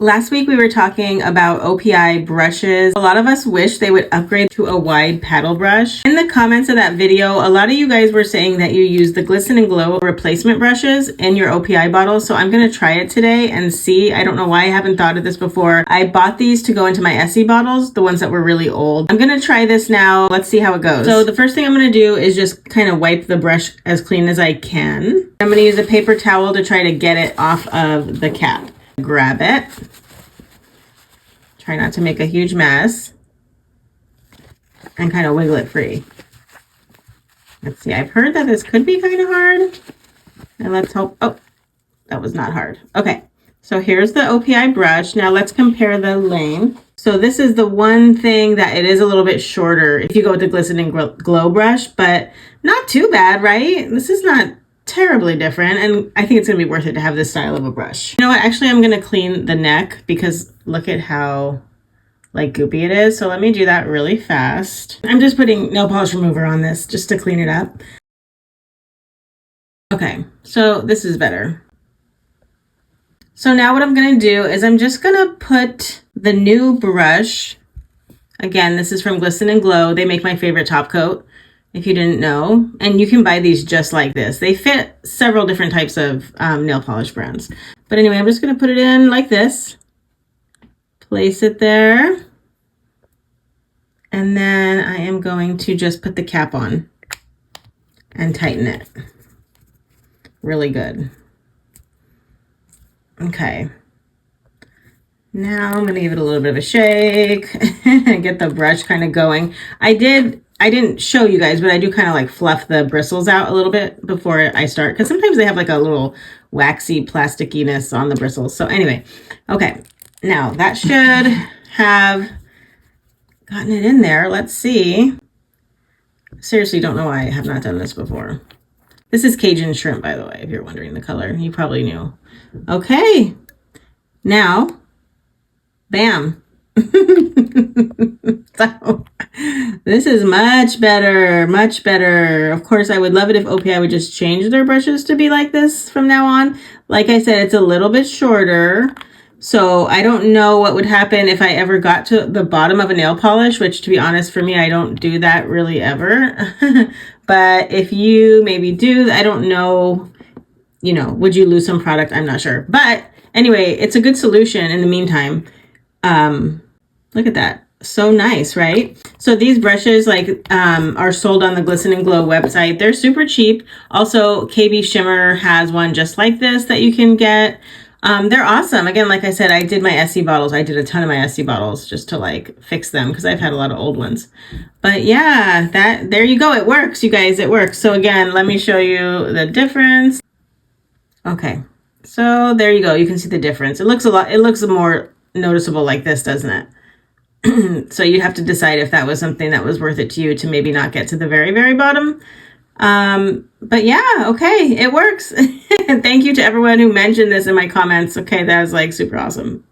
Last week we were talking about OPI brushes. A lot of us wish they would upgrade to a wide paddle brush. In the comments of that video, a lot of you guys were saying that you use the Glisten Glow replacement brushes in your OPI bottles. So I'm going to try it today and see. I don't know why I haven't thought of this before. I bought these to go into my Essie bottles, the ones that were really old. I'm going to try this now. Let's see how it goes. So the first thing I'm going to do is just kind of wipe the brush as clean as I can. I'm going to use a paper towel to try to get it off of the cap. Grab it. Try not to make a huge mess. And kind of wiggle it free. Let's see. I've heard that this could be kind of hard. And let's hope. Oh, that was not hard. Okay. So here's the OPI brush. Now let's compare the length. So this is the one thing that it is a little bit shorter if you go with the Glisten Glow brush, but not too bad, right? This is not terribly different, and I think it's gonna be worth it to have this style of a brush. You know what, actually I'm gonna clean the neck because look at how like goopy it is. So let me do that really fast. I'm just putting nail polish remover on this just to clean it up. Okay, so this is better. So now what I'm gonna do is I'm just gonna put the new brush, again this is from Glisten Glow. They make my favorite top coat, if you didn't know, and you can buy these just like this. They fit several different types of nail polish brands. But anyway, I'm just going to put it in like this. Place it there. And then I am going to just put the cap on and tighten it. Really good. Okay. Now I'm going to give it a little bit of a shake and get the brush kind of going. I didn't show you guys, but I do kind of like fluff the bristles out a little bit before I start, because sometimes they have like a little waxy plasticiness on the bristles. So anyway, okay, now that should have gotten it in there. Let's see. Seriously, don't know why I have not done this before. This is Cajun shrimp, by the way, if you're wondering the color. You probably knew. Okay, now, bam. So this is much better, much better. Of course, I would love it if OPI would just change their brushes to be like this from now on. Like I said, it's a little bit shorter. So I don't know what would happen if I ever got to the bottom of a nail polish, which to be honest, for me, I don't do that really ever. But if you maybe do, I don't know, you know, would you lose some product? I'm not sure. But anyway, it's a good solution in the meantime. Look at that. So nice, right? So these brushes are sold on the Glisten Glow website. They're super cheap. Also, KB Shimmer has one just like this that you can get. They're awesome. Again, like I said, I did my Essie bottles. I did a ton of my Essie bottles just to like fix them because I've had a lot of old ones. But yeah, there you go. It works, you guys. It works. So again, let me show you the difference. Okay. So there you go. You can see the difference. It looks more noticeable like this, doesn't it? So you'd have to decide if that was something that was worth it to you to maybe not get to the very, very bottom. But yeah, okay, it works. Thank you to everyone who mentioned this in my comments. Okay, that was like super awesome.